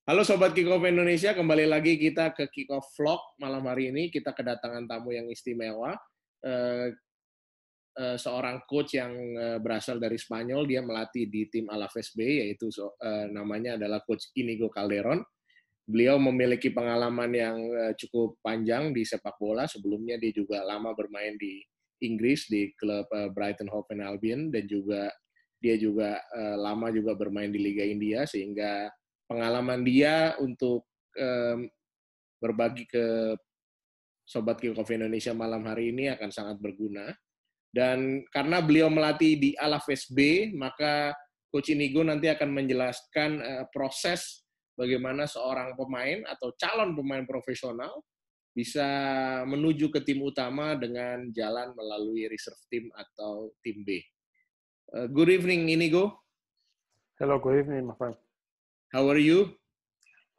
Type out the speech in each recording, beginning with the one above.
Halo Sobat Kickoff Indonesia, kembali lagi kita ke Kickoff Vlog. Malam hari ini kita kedatangan tamu yang istimewa, seorang coach yang berasal dari Spanyol. Dia melatih di tim Alaves B, yaitu namanya adalah Coach Inigo Calderon. Beliau memiliki pengalaman yang cukup panjang di sepak bola. Sebelumnya dia juga lama bermain di Inggris, di klub Brighton Hove Albion, dan juga dia juga lama juga bermain di Liga India, sehingga pengalaman dia untuk berbagi ke Sobat Kickoff Indonesia malam hari ini akan sangat berguna. Dan karena beliau melatih di Alaves B, maka Coach Inigo nanti akan menjelaskan proses bagaimana seorang pemain atau calon pemain profesional bisa menuju ke tim utama dengan jalan melalui reserve team atau tim B. Good evening, Inigo. Hello, good evening, my friend. How are you?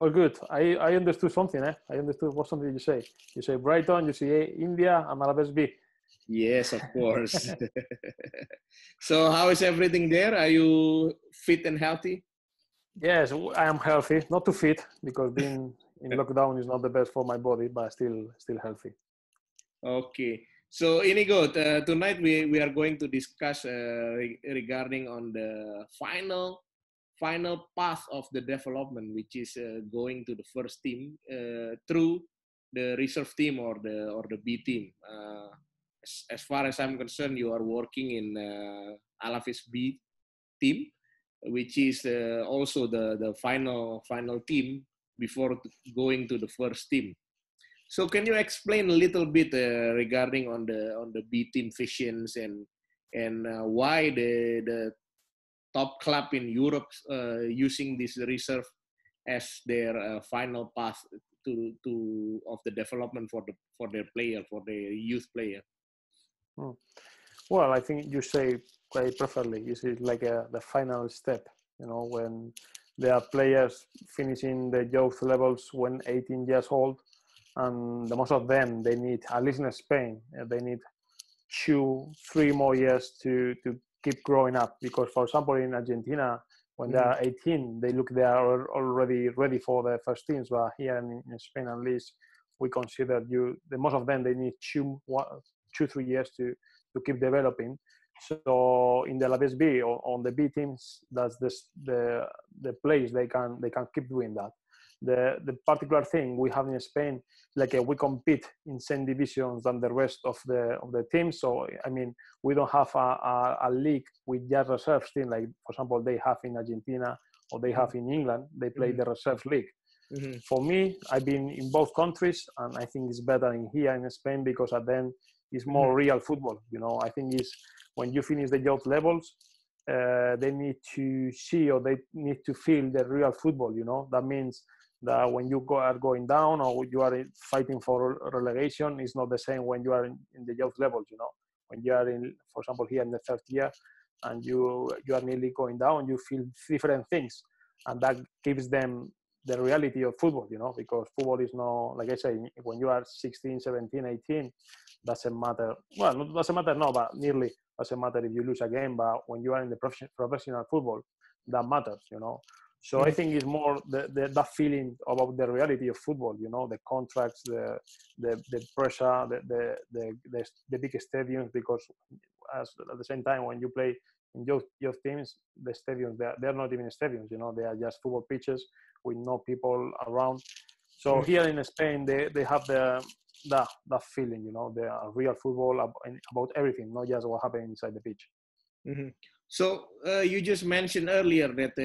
Oh, good. I understood something. I understood what something you say. You say Brighton, you say India, and Alaves B. Yes, of course. So how is everything there? Are you fit and healthy? Yes, I am healthy. Not too fit because being in lockdown is not the best for my body, but still healthy. Okay. So Inigo, tonight we are going to discuss regarding on the final path of the development, which is going to the first team through the reserve team or the B team. As far as I'm concerned, you are working in Alaves B team, which is also the final team before going to the first team. So can you explain a little bit regarding on the B team visions and why the top club in Europe using this reserve as their final path to of the development for their player, for their youth player? Well, I think you say quite perfectly. You see, like the final step. You know, when there are players finishing the youth levels when 18 years old, and the most of them they need, at least in Spain, they need 2-3 more years to keep growing up. Because, for example, in Argentina, when they are 18, they are already ready for the first teams. But here in Spain, at least, we consider the most of them they need 2-3 years to keep developing. So in the Alaves B or on the B teams, that's the place they can keep doing that. The particular thing we have in Spain, like we compete in same divisions than the rest of the teams. So I mean, we don't have a league with just reserves team, like for example they have in Argentina or they have in England. They play the reserve league. For me, I've been in both countries, and I think it's better in here in Spain because then it's more real football. You know, I think it's when you finish the youth levels, they need to see or they need to feel the real football. You know, that means that when you are going down or you are fighting for relegation, it's not the same when you are in the youth levels. You know, when you are in, for example, here in the third year, and you are nearly going down, you feel different things, and that gives them the reality of football, you know, because football is not, like I say, when you are 16, 17, 18, doesn't matter. Well, it doesn't matter now, but nearly doesn't matter if you lose a game. But when you are in the professional football, that matters, you know. So I think it's more that feeling about the reality of football, you know, the contracts, the pressure, the big stadiums, because at the same time when you play in youth teams, the stadiums, they're not even stadiums, you know, they are just football pitches with no people around. So here in Spain, they have that feeling, you know, the real football about everything, not just what happens inside the pitch. So you just mentioned earlier that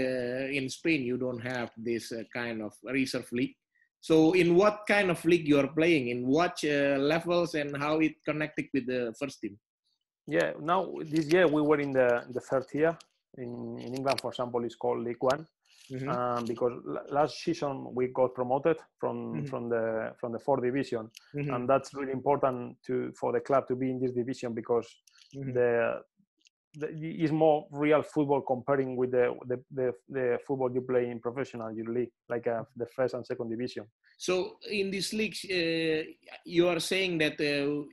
in Spain you don't have this kind of reserve league. So in what kind of league you are playing, in what levels, and how it connected with the first team? Yeah, now this year we were in the third tier. In England, for example, it's called League One. Because last season we got promoted from the fourth division, and that's really important for the club to be in this division because is more real football comparing with the football you play in professional league, like the first and second division. So in this league, you are saying that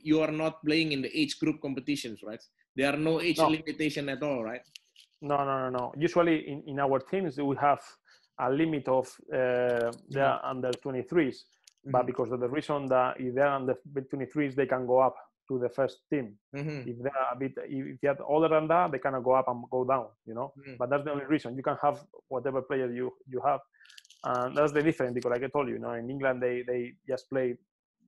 you are not playing in the age group competitions, right? There are no age limitation at all, right? No. Usually in our teams we have a limit of their under 23s, but because of the reason that if they're under 23s, they can go up to the first team. If they're a bit, if they're older than that, they cannot go up and go down, you know. But that's the only reason. You can have whatever player you have, and that's the difference. Because like I told you, you know, in England they just play,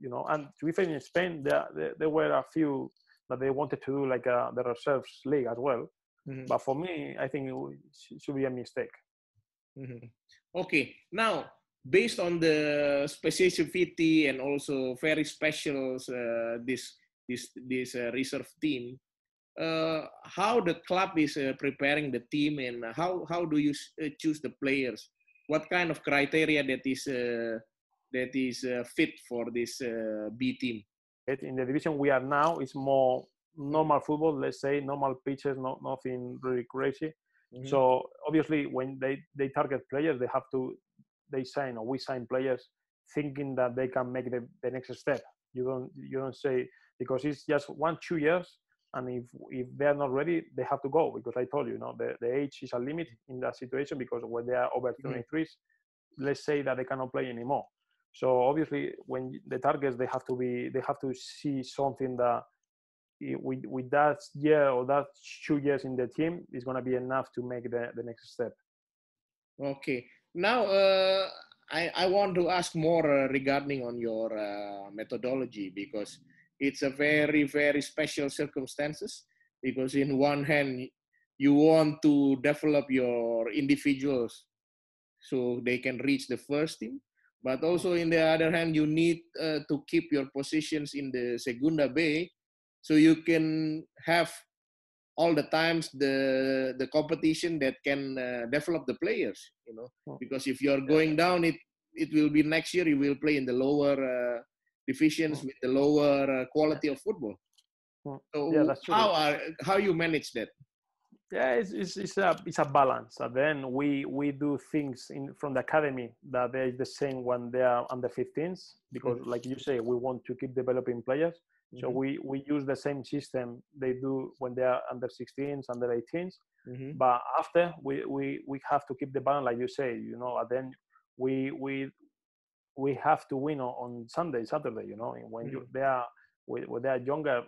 you know, and to be fair, in Spain there were a few that they wanted to do like the reserves league as well. But for me, I think it should be a mistake. Okay, now based on the specificity and also very special this reserve team, how the club is preparing the team, and how do you choose the players? What kind of criteria that is fit for this B team? In the division we are now, it's more normal football, let's say, normal pitches, nothing really crazy. So obviously when they target players, we sign players thinking that they can make the next step. You don't say, because it's just 1-2 years, and if they're not ready, they have to go, because I told you, you know, the age is a limit in that situation, because when they are over 23s, let's say that they cannot play anymore. So obviously when the targets, they have to see something that with that year or that 2 years in the team is going to be enough to make the next step. Okay. Now, I want to ask more regarding on your methodology, because it's a very, very special circumstances, because in one hand, you want to develop your individuals so they can reach the first team, but also in the other hand, you need to keep your positions in the Segunda B, so you can have all the times the competition that can develop the players, you know, because if you're going down, it will be next year you will play in the lower divisions with the lower quality of football. So yeah, that's true. how you manage that? Yeah, it's a balance. And then we do things from the academy that is the same when they are under 15s, because like you say, we want to keep developing players. So we use the same system they do when they are under 16s, under 18s. But after we have to keep the balance, like you say, you know. And then we have to win on Sunday, Saturday, you know. And when they are younger,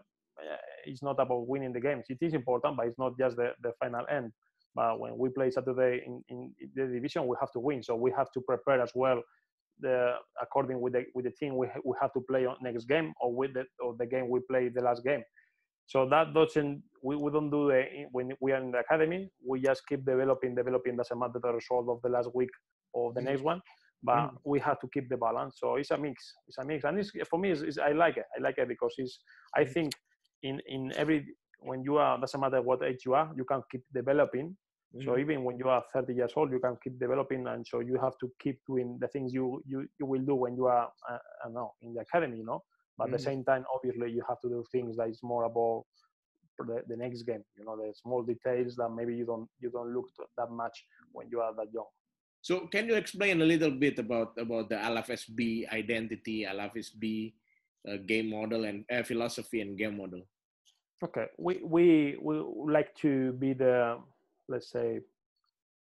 it's not about winning the games. It is important, but it's not just the final end. But when we play Saturday in the division, we have to win. So we have to prepare as well. According with the team, we have to play on next game, or the game we play the last game. So that doesn't, we don't do when we are in the academy. We just keep developing. Doesn't matter the result of the last week or the next one, but we have to keep the balance. So it's a mix. And for me, I like it because I think in every, when you are, doesn't matter what age you are, you can keep developing. So even when you are 30 years old, you can keep developing, and so you have to keep doing the things you will do when you are in the academy, you know. But at the same time, obviously, you have to do things that is more about the next game. You know, the small details that maybe you don't look that much when you are that young. So can you explain a little bit about the Alaves B identity, Alaves B game model and philosophy and game model? Okay, we like to be the, let's say,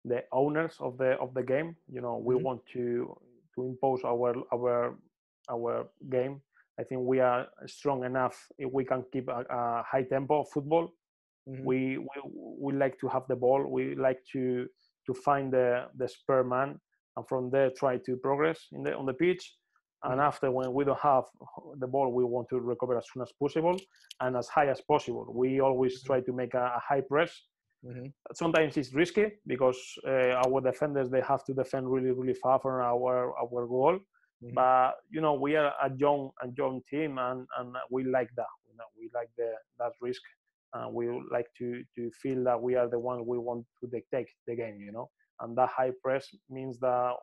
the owners of the game. You know, we want to impose our game. I think we are strong enough if we can keep a high tempo of football. We like to have the ball. We like to find the spare man, and from there try to progress on the pitch. And after, when we don't have the ball, we want to recover as soon as possible and as high as possible. We always try to make a high press. Sometimes it's risky because our defenders, they have to defend really, really far from our goal. But you know, we are a young team, and we like that. You know, we like that risk, and we like to feel that we are the ones we want to dictate the game. You know, and that high press means that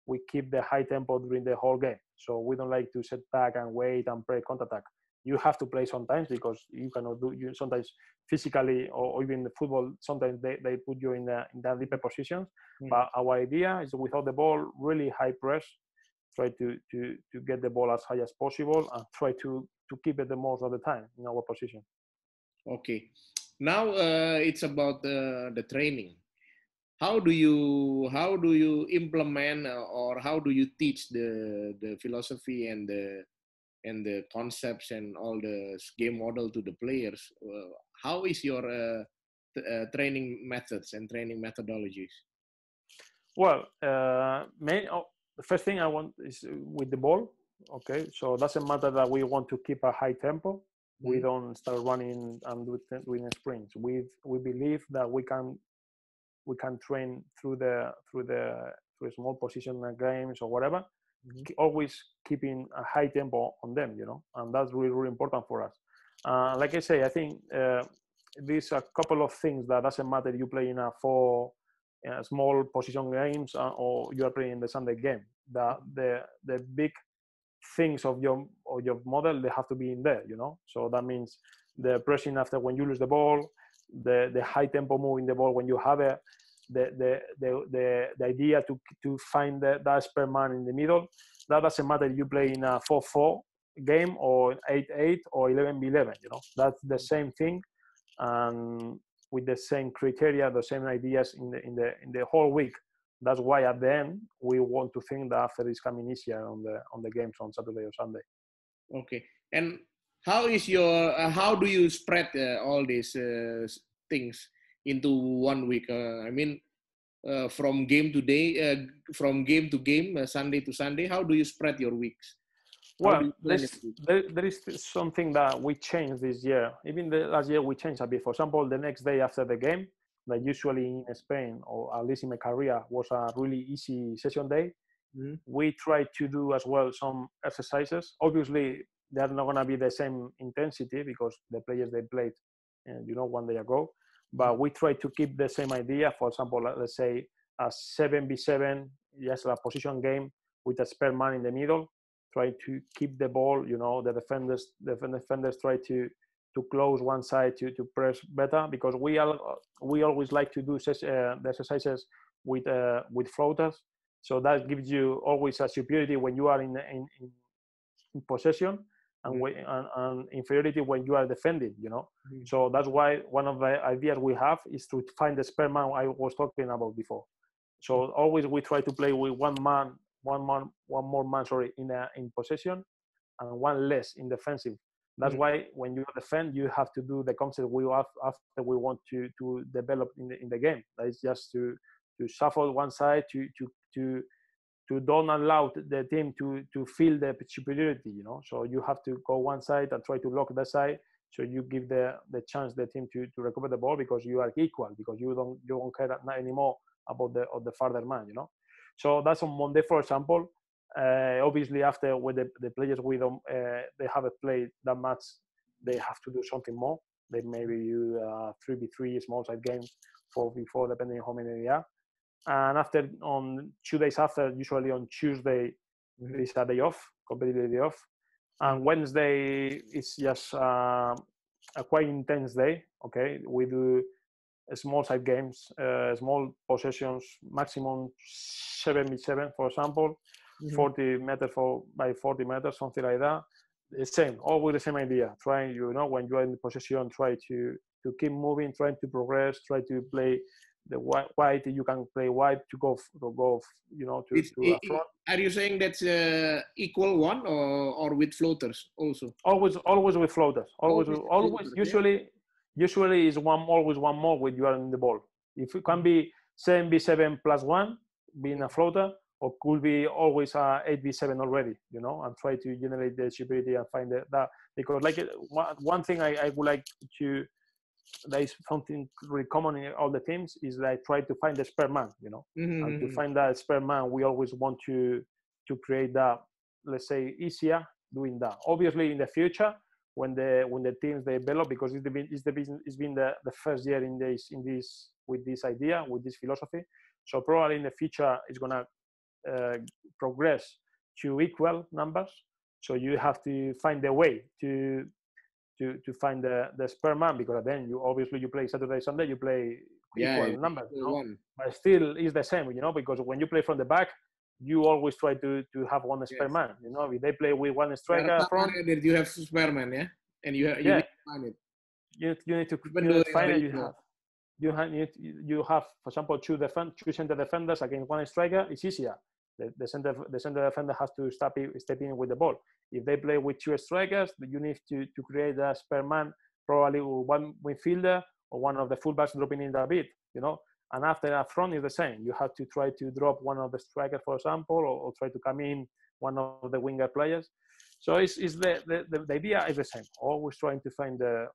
we keep the high tempo during the whole game. So we don't like to sit back and wait and play counter-attack. You have to play sometimes, because you cannot do, you sometimes physically, or even the football, sometimes they put you in that deeper positions. But our idea is, without the ball, really high press, try to get the ball as high as possible, and try to keep it the most of the time in our position. Okay. Now it's about the training. how do you implement or how do you teach the philosophy and the concepts and all the game model to the players? How is your training methods and training methodologies? Well, the first thing I want is with the ball. Okay, so it doesn't matter that we want to keep a high tempo. We don't start running and doing sprints. We believe that we can train through small position games or whatever, always keeping a high tempo on them, and that's really, really important for us. Like I say, I think there's a couple of things that doesn't matter if you play in a small position games or you are playing the Sunday game. The big things of your model, they have to be in there, So that means the pressing after when you lose the ball, the high tempo moving the ball when you have it, the idea to find that spare man in the middle. That doesn't matter if you play in a 4-4 game or 8-8 or 11-11. That's the same thing, and with the same criteria, the same ideas in the whole week. That's why at the end we want to think that after is coming easier on the games on Saturday or Sunday. Okay, and how do you spread all these things into 1 week? I mean, from game to game, Sunday to Sunday. How do you spread your weeks? Well, there is something that we changed this year. Even the last year we changed a bit. For example, the next day after the game, that usually in Spain, or at least in my career, was a really easy session day. We try to do as well some exercises. Obviously, they're not going to be the same intensity because the players they played, 1 day ago. But we try to keep the same idea. For example, let's say a 7v7, just a position game with a spare man in the middle. Try to keep the ball. The defenders try to close one side to press better, because we always like to do the exercises with floaters. So that gives you always a superiority when you are in possession, and inferiority when you are defending. So that's why one of the ideas we have is to find the spare man I was talking about before. So always we try to play with one more man, in possession, and one less in defensive. That's why when you defend, you have to do the concept we have after we want to develop in the game. That is just to shuffle one side, to don't allow the team to feel the superiority. So you have to go one side and try to lock that side. So you give the chance the team to recover the ball, because you are equal, because you don't care anymore about the further man. So that's on Monday, for example. Obviously, after when the players they haven't played that much, they have to do something more. They maybe do 3v3 small side games, 4v4, depending on how many they are. And after, on 2 days after, usually on Tuesday, is a day off, completely day off. And Wednesday is just a quite intense day. Okay, we do small side games, small possessions, maximum 7v7, for example. 40 meters by 40 meters, something like that. The same, always the same idea. Trying, when you are in possession, try to keep moving, trying to progress, try to play the wide. You can play wide to go, to a front. Are you saying that's equal one or with floaters also? Always with floaters. Always. Usually is always one more when you are in the ball. If it can be 7v7 plus one, being a floater, or could be always 8v7 already, and try to generate the superiority and find that. Because one thing I would like to, that is something really common in all the teams, is that I try to find the spare man, and to find that spare man, we always want to create that, let's say, easier doing that. Obviously, in the future, when the teams develop, because it's been the first year in this with this idea, with this philosophy. So probably in the future, it's gonna progress to equal numbers. So you have to find a way to find the spare man, because then you play Saturday, Sunday, you play equal numbers, but still is the same, because when you play from the back, you always try to have one spare man. If they play with one striker front, you have spare man, and you need to find it. You need to find it. you have, for example, two center defenders against one striker. It's easier. The center defender has to step in with the ball. If they play with two strikers, you need to create a spare man, probably one midfielder or one of the fullbacks dropping in a bit, you know. And after up front is the same. You have to try to drop one of the strikers, for example, or try to come in one of the winger players. So the idea is the same. Always trying to find the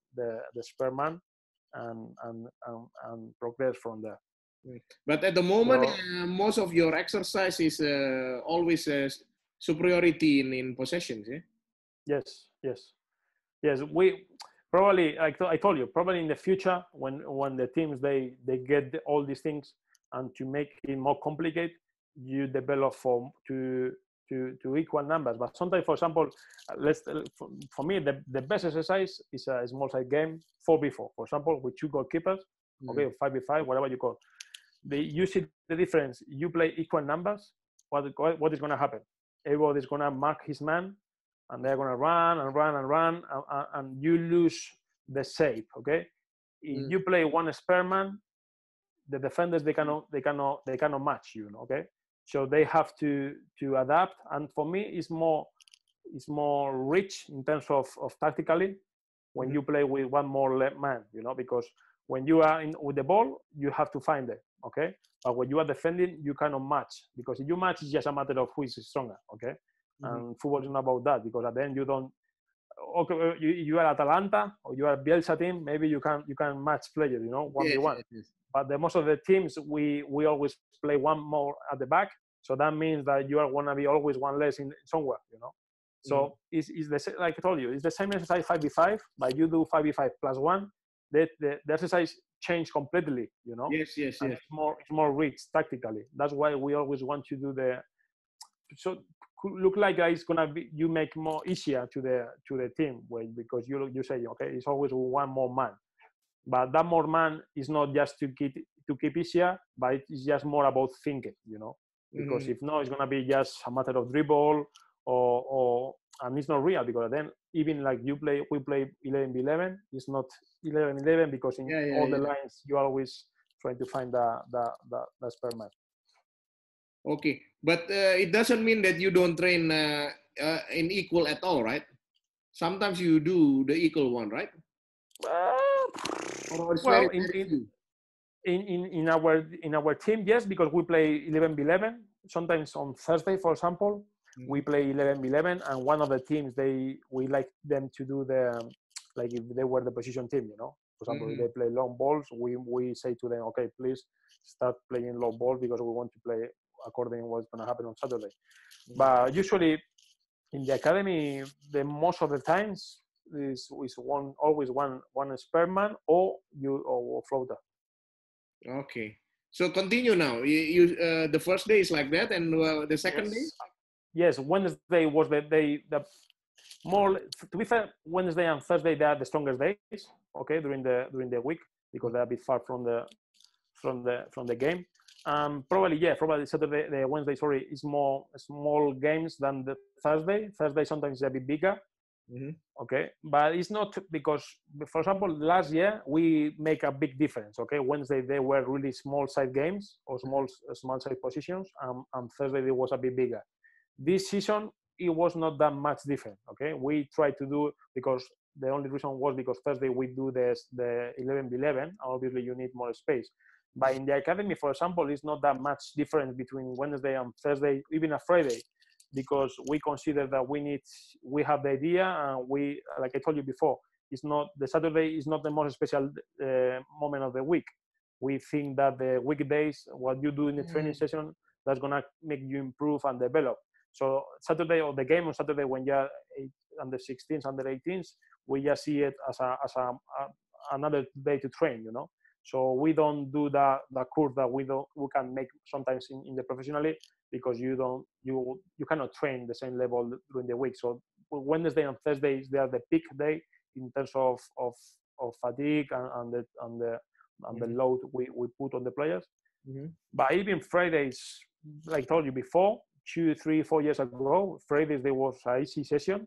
spare man and progress from there. But at the moment, So, most of your exercise is always superiority in possessions, yeah? Yes. We probably, I told you, probably in the future when the teams they get all these things, and to make it more complicated, you develop to equal numbers. But sometimes, for example, for me the best exercise is a small side game, 4v4, for example, with two goalkeepers, okay, 5v5, whatever you call. You see the difference. You play equal numbers. What is going to happen? Everybody's going to mark his man, and they're going to run, and you lose the shape. Okay, if you play one spare man, the defenders they cannot match you. Okay, so they have to adapt. And for me, it's more rich in terms of tactically when you play with one more man. You know, because when you are with the ball, you have to find it. Okay, but when you are defending, you cannot match, because if you match, it's just a matter of who is stronger. Okay, and football is not about that, because at the end you don't. Okay, you are Atalanta or you are Bielsa team, maybe you can match players, you know, 1v1. Yes. But most of the teams we always play one more at the back, so that means that you are gonna be always one less in somewhere, you know. So it's the, like I told you, it's the same exercise 5v5, but you do 5v5 plus one. The exercise change completely, you know. Yes. It's more rich tactically. That's why we always want to do so look like it's gonna be, you make more easier to the team, because you say, okay, it's always one more man, but that more man is not just to keep easier, but it's just more about thinking, you know, because if not, it's gonna be just a matter of dribble or and it's not real, because then even like we play 11v11, it's not 11v11, because in all the lines you always trying to find the spare man. Okay, but it doesn't mean that you don't train in equal at all, right? Sometimes you do the equal one, right? Well, in our team, yes, because we play 11v11. Sometimes on Thursday, for example, we play 11v11, and one of the teams we like them to do like if they were the position team, you know. For example, if they play long balls, we say to them, okay, please start playing long ball, because we want to play according to what's going to happen on Saturday. But usually in the academy, the most of the times is always one spare man or floater. Okay, so continue now. You the first day is like that, and the second day. Yes, Wednesday was the day. More, to be fair, Wednesday and Thursday they are the strongest days. Okay, during the week, because they are a bit far from the game. Probably Saturday, the Wednesday, sorry, is more small games than the Thursday. Thursday sometimes is a bit bigger. Okay, but it's not because, for example, last year we make a big difference. Okay, Wednesday they were really small side games or small side positions, and Thursday it was a bit bigger. This season it was not that much different. Okay, we tried to do, because the only reason was because Thursday we do the 11v11. Obviously, you need more space. But in the academy, for example, it's not that much difference between Wednesday and Thursday, even a Friday, because we consider that we have the idea, and we, like I told you before, it's not the Saturday is not the most special moment of the week. We think that the weekdays, what you do in the training session, that's gonna make you improve and develop. So Saturday, or the game on Saturday, when you're under 16s, under 18s, we just see it as another day to train, you know. So we don't do the curve that we can make sometimes in the professionally, because you cannot train the same level during the week. So Wednesday and Thursdays, they are the peak day in terms of fatigue and the load we put on the players. But even Fridays, like I told you before, 2, 3, 4 years ago, Fridays there was an easy session.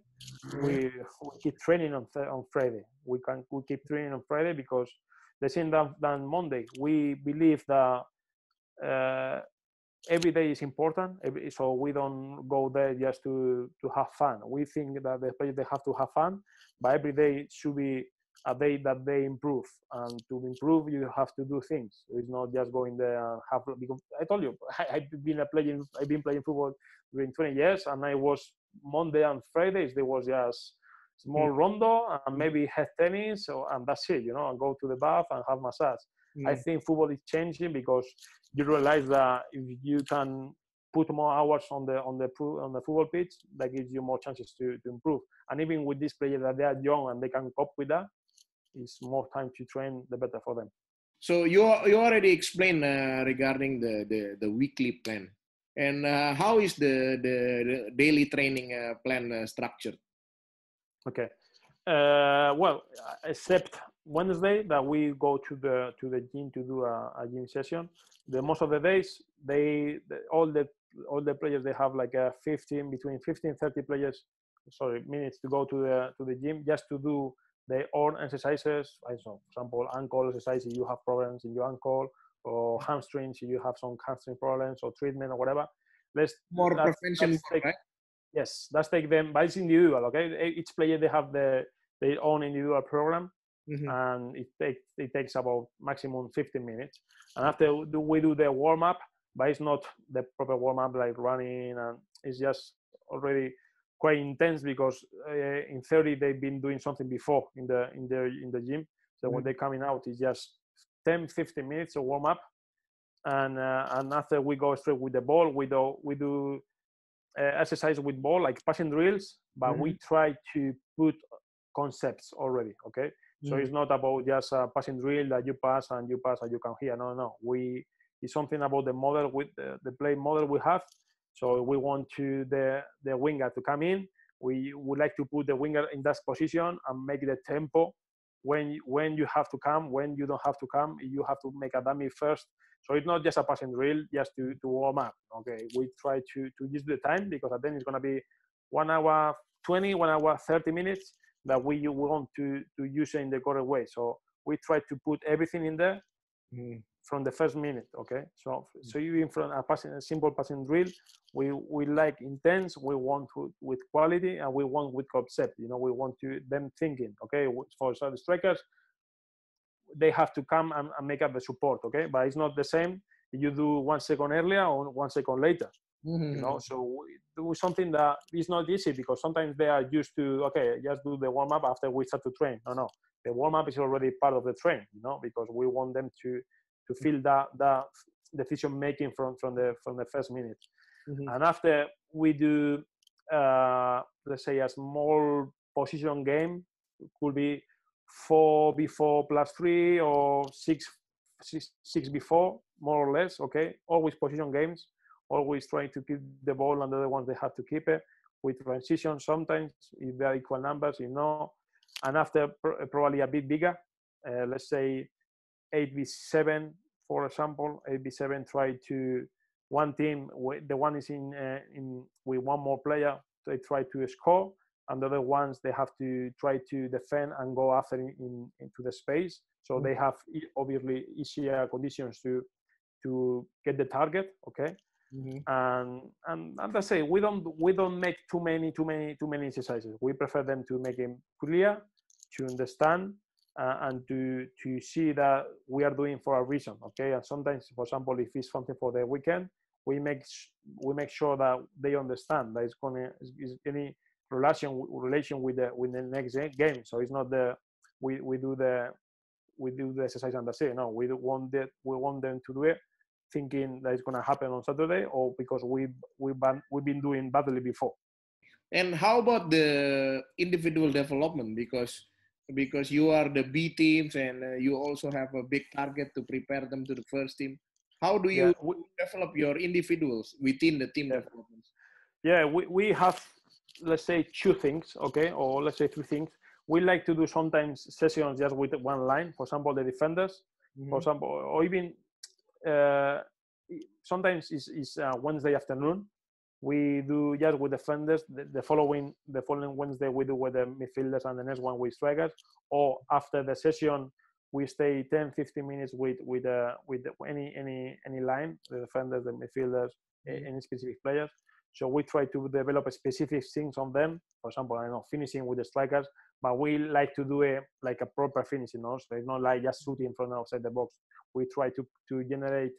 We keep training on Friday. We keep training on Friday because the same than Monday. We believe that every day is important, so we don't go there just to have fun. We think that the players, they have to have fun, but every day should be a day that they improve, and to improve you have to do things. It's not just going there and have, because I told you I've been playing football during 20 years, and I was Monday and Fridays there was just small rondo and maybe head tennis, and that's it, you know, and go to the bath and have massage. I think football is changing because you realize that if you can put more hours on the football pitch, that gives you more chances to improve. And even with these players that they are young and they can cope with that, it's more time to train, the better for them. So you already explained regarding the weekly plan, and how is the daily training plan structured? Okay. Well, except Wednesday that we go to the gym to do a gym session. The most of the days all the players, they have like between 15 and 30 minutes to go to the gym just to do their own exercises. I don't know, for example, ankle exercise if you have problems in your ankle, or hamstrings if you have some hamstring problems, or treatment or whatever. More prevention, right? Yes, that's take them, but it's individual. Okay, each player, they have their own individual program, and it takes about maximum 15 minutes. And after we do the warm up, but it's not the proper warm up like running, and it's just already quite intense because in theory they've been doing something before in the gym. So when they're coming out, it's just 10-15 minutes of warm up, and after we go straight with the ball. We do exercise with ball like passing drills, but we try to put concepts already. Okay, so it's not about just a passing drill that you pass and you can hear. No. It's something about the model with the play model we have. So we want the winger to come in. We would like to put the winger in that position and make the tempo when you have to come, when you don't have to come. You have to make a dummy first. So it's not just a passing drill just to warm up. Okay, we try to use the time, because then it's going to be 1 hour 20, 1 hour 30 minutes that we want to use it in the correct way. So we try to put everything in there from the first minute. Okay, so even from a simple passing drill, we like intense, we want with quality, and we want with concept. You know, we want them thinking. Okay, for some strikers, they have to come and make up the support. Okay, but it's not the same if you do 1 second earlier or 1 second later. You know, so we do something that is not easy, because sometimes they are used to, okay, just do the warm up after we start to train. No, the warm up is already part of the train. You know, because we want them to feel that decision making from the first minute. And after we do let's say a small position game, it could be 4v4 plus 3 or 6v4, more or less. Okay, always position games, always trying to keep the ball, and the other ones they have to keep it with transition sometimes if they are equal numbers, you know. And after probably a bit bigger, let's say 8v7, for example. 8v7, try to one team, the one is in with one more player, they try to score, and the other ones, they have to try to defend and go after into the space. So they have obviously easier conditions to get the target. Okay. And as I say, we don't make too many exercises. We prefer them to make them clear, to understand, and to see that we are doing for a reason. Okay. And sometimes, for example, if it's something for the weekend, we make sure that they understand that is any relation with the next game. So it's not we do the exercise and that's it. No, we want them to do it thinking that it's going to happen on Saturday, or because we've been doing badly before. And how about the individual development? Because you are the B teams, and you also have a big target to prepare them to the first team. How do you develop your individuals within the team development? Yeah, we have, let's say, 2 things, okay, or let's say 3 things. We like to do sometimes sessions just with one line. For example, the defenders, for example, or even sometimes it's Wednesday afternoon. We do just with defenders. The following Wednesday we do with the midfielders, and the next one with strikers. Or after the session we stay 10-15 minutes with any line, the defenders, the midfielders, any specific players. So we try to develop specific things on them. For example, I know finishing with the strikers, but we like to do it like a proper finishing, so it's not like just shooting from outside the box. We try to generate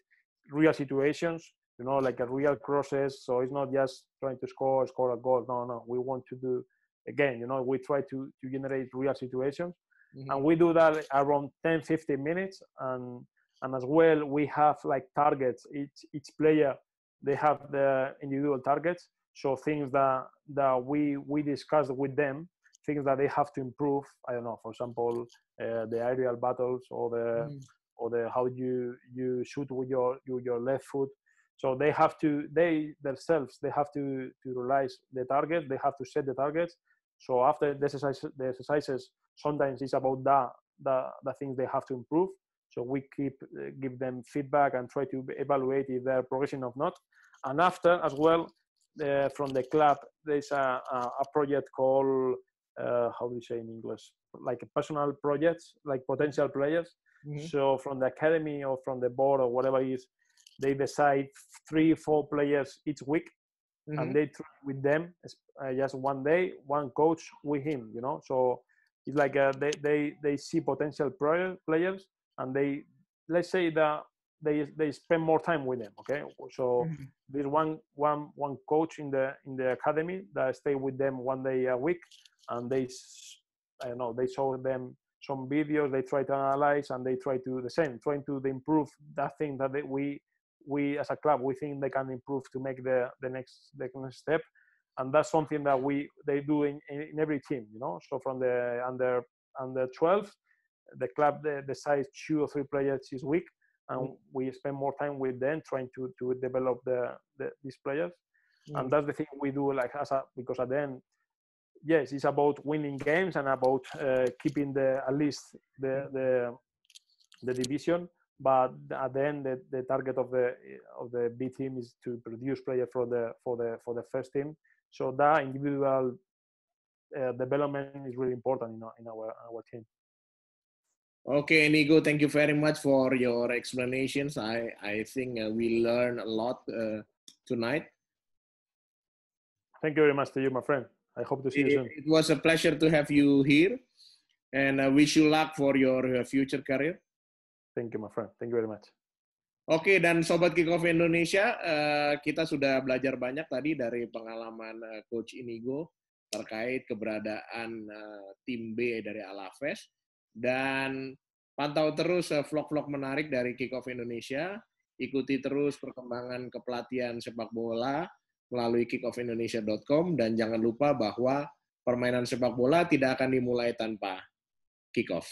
real situations, like a real crosses. So it's not just trying to score a goal. No, we want to do again. We try to generate real situations, and we do that around 10-15 minutes. And as well, we have like targets. Each player, they have the individual targets. So things that we discuss with them, things that they have to improve. I don't know, for example, the aerial battles, or the how you shoot with your left foot. So they themselves have to realize the target. They have to set the targets. So after the exercises, sometimes it's about the things they have to improve. So we give them feedback and try to evaluate if they're progressing or not. And after as well, from the club, there's a project called, how do you say in English? Like a personal projects, like potential players. So from the academy or from the board or whatever it is, they decide 3-4 players each week, and they try with them just one day, one coach with him. So it's like they see potential players, and let's say that they spend more time with them. Okay, so there's one coach in the academy that stay with them one day a week, and they show them some videos, they try to analyze, and they try to do the same, trying to improve that thing that we as a club, we think they can improve to make the next step. And that's something that they do in every team. So from the under 12, the club decides 2 or 3 players each week, and we spend more time with them trying to develop these players. And that's the thing we do, like because at the end, yes, it's about winning games and about keeping at least the division. But at the end, the target of the B team is to produce players for the first team. So that individual development is really important in our team. Okay, Inigo, thank you very much for your explanations. I think we learned a lot tonight. Thank you very much to you, my friend. I hope to see you soon. It was a pleasure to have you here, and I wish you luck for your future career. Thank you, my friend. Thank you very much. Oke, dan Sobat Kickoff Indonesia, kita sudah belajar banyak tadi dari pengalaman Coach Inigo terkait keberadaan tim B dari Alaves. Dan pantau terus vlog-vlog menarik dari Kickoff Indonesia. Ikuti terus perkembangan kepelatihan sepak bola melalui kickoffindonesia.com. Dan jangan lupa bahwa permainan sepak bola tidak akan dimulai tanpa kickoff.